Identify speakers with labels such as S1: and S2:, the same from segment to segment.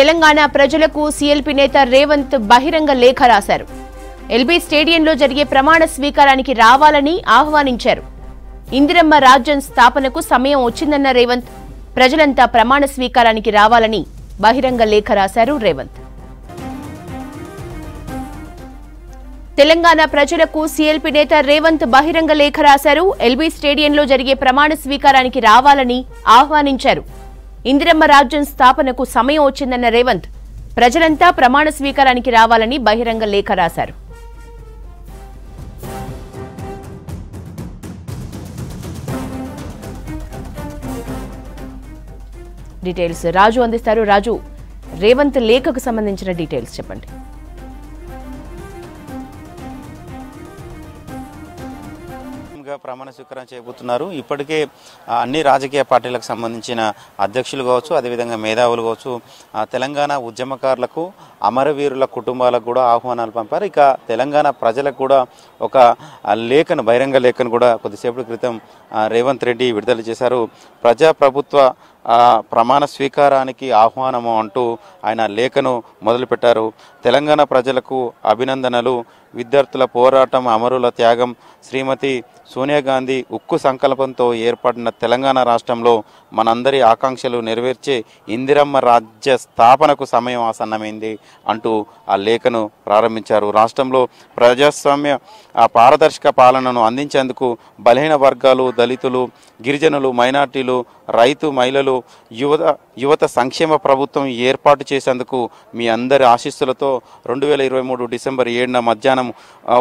S1: తెలంగాణ ప్రజలకు సీఎల్పీ నేత రేవంత్ బహిరంగ లేఖ రాశారు. ఎల్బీ స్టేడియంలో జరిగే ప్రమాణ స్వీకారానికి రావాలని ఆహ్వానించారు. ఇందిరమ్మ రాజ్యం స్థాపనకు సమయం వచ్చిందన్న రేవంత్ ప్రజలంతా ప్రమాణ స్వీకారానికి రావాలని బహిరంగ లేఖ రాశారు. రేవంత్ తెలంగాణ ప్రజలకు సీఎల్పీ నేత రేవంత్ బహిరంగ లేఖ రాశారు. ఎల్బీ స్టేడియంలో జరిగే ప్రమాణ స్వీకారానికి రావాలని ఆహ్వానించారు. ఇందిరమ్మ రాజ్యం స్థాపనకు సమయం వచ్చిందన్న రేవంత్ ప్రజలంతా ప్రమాణ స్వీకారానికి రావాలని బహిరంగ లేఖ రాశారు. డీటెయిల్స్ రాజు అందిస్తారు. రాజు, రేవంత్ లేఖకు సంబంధించిన డీటెయిల్స్ చెప్పండి.
S2: ప్రమాణ స్వీకారం చేయబోతున్నారు. ఇప్పటికే అన్ని రాజకీయ పార్టీలకు సంబంధించిన అధ్యక్షులు కావచ్చు, అదేవిధంగా మేధావులు కావచ్చు, తెలంగాణ ఉద్యమకారులకు, అమరవీరుల కుటుంబాలకు కూడా ఆహ్వానాలు పంపారు. ఇక తెలంగాణ ప్రజలకు కూడా ఒక లేఖను, బహిరంగ లేఖను కూడా కొద్దిసేపటి క్రితం రేవంత్ రెడ్డి విడుదల చేశారు. ప్రజాప్రభుత్వ ప్రమాణ స్వీకారానికి ఆహ్వానము అంటూ ఆయన లేఖను మొదలుపెట్టారు. తెలంగాణ ప్రజలకు అభినందనలు. విద్యార్థుల పోరాటం, అమరుల త్యాగం, శ్రీమతి సోనియా గాంధీ ఉక్కు సంకల్పంతో ఏర్పడిన తెలంగాణ రాష్ట్రంలో మనందరి ఆకాంక్షలు నెరవేర్చే ఇందిరమ్మ రాజ్య స్థాపనకు సమయం ఆసన్నమైంది అంటూ ఆ లేఖను ప్రారంభించారు. రాష్ట్రంలో ప్రజాస్వామ్య పారదర్శక పాలనను అందించేందుకు బలహీన వర్గాలు, దళితులు, గిరిజనులు, మైనార్టీలు, రైతు, మహిళలు, యువత సంక్షేమ ప్రభుత్వం ఏర్పాటు చేసేందుకు మీ అందరి ఆశీస్సులతో 2023 డిసెంబర్ 7న మధ్యాహ్నం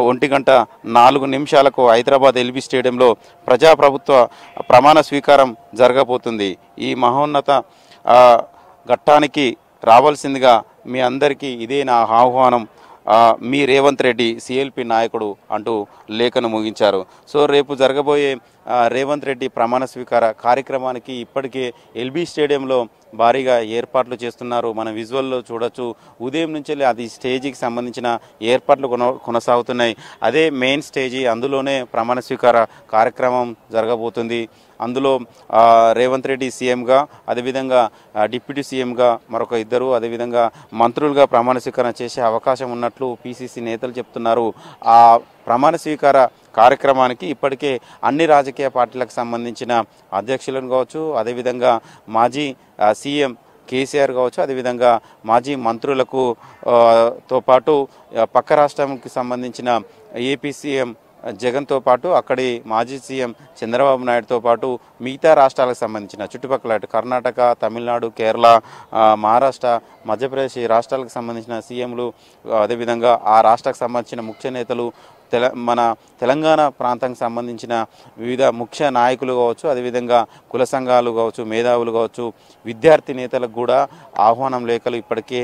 S2: 1:04 హైదరాబాద్ ఎల్బీ స్టేడియంలో ప్రజాప్రభుత్వ ప్రమాణ స్వీకారం జరగబోతుంది. ఈ మహోన్నత ఘట్టానికి రావాల్సిందిగా మీ అందరికీ ఇదే నా ఆహ్వానం. మీ రేవంత్ రెడ్డి, సిఎల్పి నాయకుడు అంటూ లేఖను ముగించారు. సో రేపు జరగబోయే రేవంత్ రెడ్డి ప్రమాణ స్వీకార కార్యక్రమానికి ఇప్పటికే ఎల్బీ స్టేడియంలో భారీగా ఏర్పాట్లు చేస్తున్నారు. మన విజువల్లో చూడొచ్చు. ఉదయం నుంచి అది స్టేజీకి సంబంధించిన ఏర్పాట్లు కొనసాగుతున్నాయి. అదే మెయిన్ స్టేజీ, అందులోనే ప్రమాణ స్వీకార కార్యక్రమం జరగబోతుంది. అందులో రేవంత్ రెడ్డి సీఎంగా, అదేవిధంగా డిప్యూటీ సీఎంగా మరొక ఇద్దరు, అదేవిధంగా మంత్రులుగా ప్రమాణ స్వీకారం చేసే అవకాశం ఉన్నట్లు పీసీసీ నేతలు చెప్తున్నారు. ఆ ప్రమాణ స్వీకార కార్యక్రమానికి ఇప్పటికే అన్ని రాజకీయ పార్టీలకు సంబంధించిన అధ్యక్షులను కావచ్చు, అదేవిధంగా మాజీ సీఎం కేసీఆర్ కావచ్చు, అదేవిధంగా మాజీ మంత్రులకు తో పాటు పక్క రాష్ట్రానికి సంబంధించిన ఏపీ సీఎం జగన్తో పాటు అక్కడి మాజీ సీఎం చంద్రబాబు నాయుడుతో పాటు మిగతా రాష్ట్రాలకు సంబంధించిన చుట్టుపక్కల కర్ణాటక, తమిళనాడు, కేరళ, మహారాష్ట్ర, మధ్యప్రదేశ్ ఈ రాష్ట్రాలకు సంబంధించిన సీఎంలు, అదేవిధంగా ఆ రాష్ట్రాలకు సంబంధించిన ముఖ్య నేతలు, మన తెలంగాణ ప్రాంతానికి సంబంధించిన వివిధ ముఖ్య నాయకులు కావచ్చు, అదేవిధంగా కుల సంఘాలు కావచ్చు, మేధావులు కావచ్చు, విద్యార్థి నేతలకు కూడా ఆహ్వానం లేఖలు ఇప్పటికే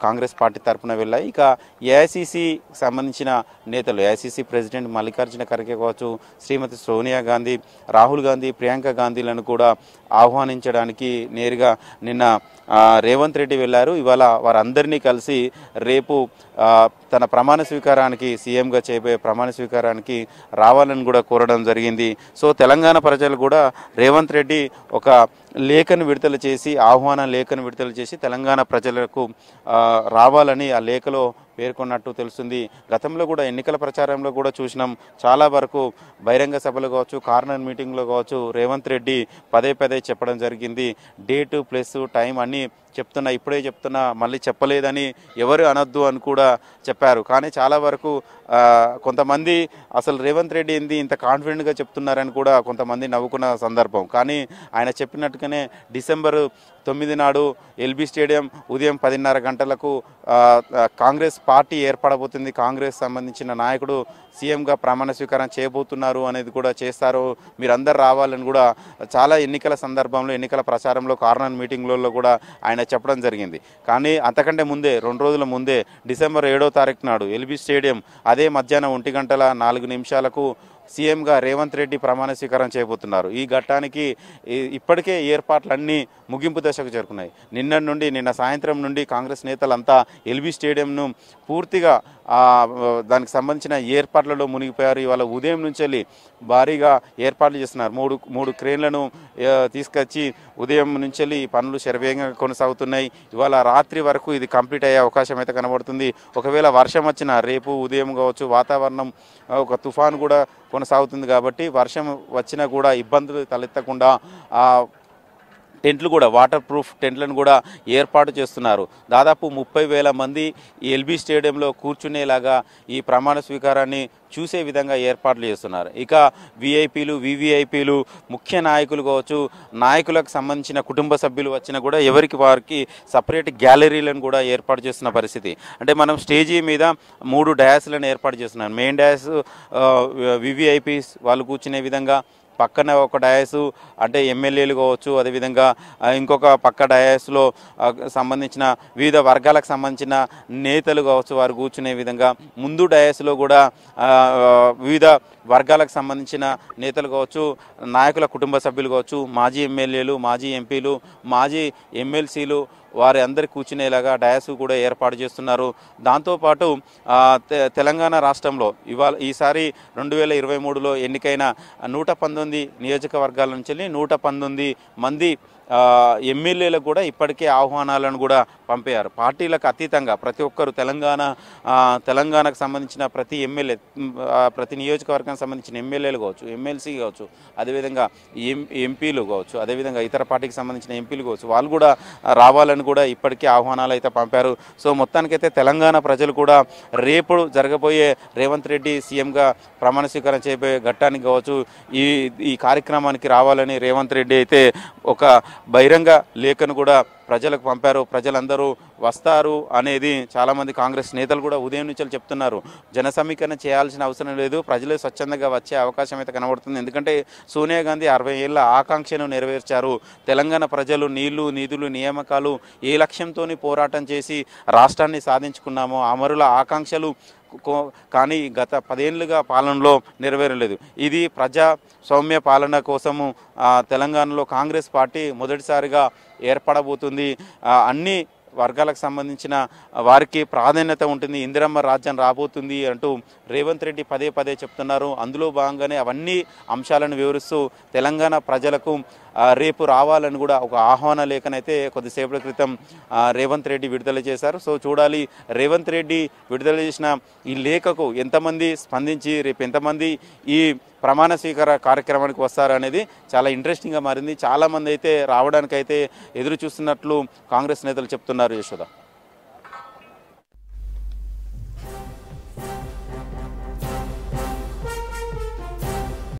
S2: కాంగ్రెస్ పార్టీ తరఫున వెళ్ళాయి. ఇక ఏఐసిసి సంబంధించిన నేతలు, ఏఐసిసి ప్రెసిడెంట్ మల్లికార్జున ఖర్గే కావచ్చు, శ్రీమతి సోనియా గాంధీ, రాహుల్ గాంధీ, ప్రియాంక గాంధీలను కూడా ఆహ్వానించడానికి నేరుగా నిన్న రేవంత్ రెడ్డి వెళ్ళారు. ఇవాళ వారందరినీ కలిసి రేపు తన ప్రమాణ స్వీకారానికి, సీఎంగా చేయబోయే ప్రమాణ స్వీకారానికి రావాలని కూడా కోరడం జరిగింది. సో తెలంగాణ ప్రజలు కూడా రేవంత్ రెడ్డి ఒక లేఖను విడుదల చేసి, ఆహ్వాన లేఖను విడుదల చేసి తెలంగాణ ప్రజలకు రావాలని ఆ లేఖలో పేర్కొన్నట్టు తెలుస్తుంది. గతంలో కూడా ఎన్నికల ప్రచారంలో కూడా చూసినాం. చాలా వరకు బహిరంగ సభలు కావచ్చు, కార్నర్ మీటింగ్లో కావచ్చు, రేవంత్ రెడ్డి పదే చెప్పడం జరిగింది. డేటు ప్లస్ టైం అన్నీ చెప్తున్నా, ఇప్పుడే చెప్తున్నా, మళ్ళీ చెప్పలేదని ఎవరు అనొద్దు అని కూడా చెప్పారు. కానీ చాలా వరకు కొంతమంది అసలు రేవంత్ రెడ్డి ఏంది ఇంత కాన్ఫిడెంట్గా చెప్తున్నారని కూడా కొంతమంది నవ్వుకున్న సందర్భం. కానీ ఆయన చెప్పినట్టుగానే డిసెంబర్ 9 నాడు ఎల్బీ స్టేడియం ఉదయం 10:30 గంటలకు కాంగ్రెస్ పార్టీ ఏర్పడబోతుంది. కాంగ్రెస్ సంబంధించిన నాయకుడు సీఎంగా ప్రమాణ స్వీకారం చేయబోతున్నారు అనేది కూడా చేస్తారు, మీరందరూ రావాలని కూడా చాలా ఎన్నికల సందర్భంలో, ఎన్నికల ప్రచారంలో, కార్నర్ మీటింగ్లలో కూడా ఆయన చెప్పడం జరిగింది. కానీ అంతకంటే ముందే 2 రోజుల ముందే డిసెంబర్ 7వ తారీఖు నాడు ఎల్బీ స్టేడియం అదే మధ్యాహ్నం 1:04 సీఎంగా రేవంత్ రెడ్డి ప్రమాణ స్వీకారం చేయబోతున్నారు. ఈ ఘట్టానికి ఇప్పటికే ఏర్పాట్లన్నీ ముగింపు దశ దశకు చేరుకున్నాయి. నిన్న సాయంత్రం నుండి కాంగ్రెస్ నేతలంతా ఎల్బీ స్టేడియంను పూర్తిగా దానికి సంబంధించిన ఏర్పాట్లలో మునిగిపోయారు. ఇవాళ ఉదయం నుంచి వెళ్ళి భారీగా ఏర్పాట్లు చేస్తున్నారు. మూడు క్రేన్లను తీసుకొచ్చి ఉదయం నుంచి వెళ్ళి పనులు శరవేగంగా కొనసాగుతున్నాయి. ఇవాళ రాత్రి వరకు ఇది కంప్లీట్ అయ్యే అవకాశం అయితే కనబడుతుంది. ఒకవేళ వర్షం వచ్చినా రేపు ఉదయం కావచ్చు, వాతావరణం ఒక తుఫాను కూడా కొనసాగుతుంది కాబట్టి వర్షం వచ్చినా కూడా ఇబ్బందులు తలెత్తకుండా టెంట్లు కూడా వాటర్ ప్రూఫ్ టెంట్లను కూడా ఏర్పాటు చేస్తున్నారు. దాదాపు 30,000 మంది ఎల్బీ స్టేడియంలో కూర్చునేలాగా ఈ ప్రమాణ స్వీకారాన్ని చూసే విధంగా ఏర్పాట్లు చేస్తున్నారు. ఇక విఐపీలు, వివిఐపీలు, ముఖ్య నాయకులు కావచ్చు, నాయకులకు సంబంధించిన కుటుంబ సభ్యులు వచ్చినా కూడా ఎవరికి వారికి సపరేట్ గ్యాలరీలను కూడా ఏర్పాటు చేస్తున్న పరిస్థితి. అంటే మనం స్టేజీ మీద 3 డయాస్లను ఏర్పాటు చేస్తున్నాం. మెయిన్ డయాస్ వివిఐపీస్ వాళ్ళు కూర్చునే విధంగా, పక్కన ఒక డయాసు అంటే ఎమ్మెల్యేలు కావచ్చు, అదేవిధంగా ఇంకొక పక్క డయాస్లో సంబంధించిన వివిధ వర్గాలకు సంబంధించిన నేతలు కావచ్చు వారు కూర్చునే విధంగా, ముందు డయాస్లో కూడా వివిధ వర్గాలకు సంబంధించిన నేతలు కావచ్చు, నాయకుల కుటుంబ సభ్యులు కావచ్చు, మాజీ ఎమ్మెల్యేలు, మాజీ ఎంపీలు, మాజీ ఎమ్మెల్సీలు వారి అందరి కూర్చునేలాగా డయాస్ కూడా ఏర్పాటు చేస్తున్నారు. దాంతోపాటు తెలంగాణ రాష్ట్రంలో ఈసారి 2023లో ఎన్నికైన 119 నియోజకవర్గాల నుంచి 119 మంది ఎమ్మెల్యేలకు కూడా ఇప్పటికే ఆహ్వానాలను కూడా పంపారు. పార్టీలకు అతీతంగా ప్రతి ఒక్కరు తెలంగాణకు సంబంధించిన ప్రతి ఎమ్మెల్యే, ప్రతి నియోజకవర్గానికి సంబంధించిన ఎమ్మెల్యేలు కావచ్చు, ఎమ్మెల్సీ కావచ్చు, అదేవిధంగా ఎంపీలు కావచ్చు, అదేవిధంగా ఇతర పార్టీకి సంబంధించిన ఎంపీలు కావచ్చు, వాళ్ళు కూడా రావాలని కూడా ఇప్పటికే ఆహ్వానాలు అయితే పంపారు. సో మొత్తానికైతే తెలంగాణ ప్రజలు కూడా రేపు జరగబోయే రేవంత్ రెడ్డి సీఎంగా ప్రమాణ స్వీకారం చేయబోయే ఘట్టానికి కావచ్చు ఈ కార్యక్రమానికి రావాలని రేవంత్ రెడ్డి అయితే ఒక బహిరంగ లేఖను కూడా ప్రజలకు పంపారు. ప్రజలందరూ వస్తారు అనేది చాలామంది కాంగ్రెస్ నేతలు కూడా ఉదయం నుంచి చెప్తున్నారు. జన సమీకరణ చేయాల్సిన అవసరం లేదు, ప్రజలే స్వచ్ఛందంగా వచ్చే అవకాశం అయితే కనబడుతుంది. ఎందుకంటే సోనియా గాంధీ 60 ఏళ్ల ఆకాంక్షను నెరవేర్చారు. తెలంగాణ ప్రజలు నీళ్లు, నిధులు, నియామకాలు ఏ లక్ష్యంతో పోరాటం చేసి రాష్ట్రాన్ని సాధించుకున్నామో అమరుల ఆకాంక్షలు కానీ గత 10 ఏళ్ళుగా పాలనలో నెరవేరలేదు. ఇది ప్రజాస్వామ్య పాలన కోసము తెలంగాణలో కాంగ్రెస్ పార్టీ మొదటిసారిగా ఏర్పడబోతుంది. అన్ని వర్గాలకు సంబంధించిన వారికి ప్రాధాన్యత ఉంటుంది, ఇందిరమ్మ రాజ్యం రాబోతుంది అంటూ రేవంత్ రెడ్డి పదే చెప్తున్నారు. అందులో భాగంగానే అవన్నీ అంశాలను వివరిస్తూ తెలంగాణ ప్రజలకు రేపు రావాలని కూడా ఒక ఆహ్వాన లేఖనైతే కొద్దిసేపటి క్రితం రేవంత్ రెడ్డి విడుదల చేశారు. సో చూడాలి రేవంత్ రెడ్డి విడుదల చేసిన ఈ లేఖకు ఎంతమంది స్పందించి రేపు ఎంతమంది ఈ ప్రమాణ స్వీకార కార్యక్రమానికి వస్తారనేది చాలా ఇంట్రెస్టింగ్గా మారింది. చాలామంది అయితే రావడానికైతే ఎదురు చూస్తున్నట్లు కాంగ్రెస్ నేతలు చెప్తున్నారు. యశోద.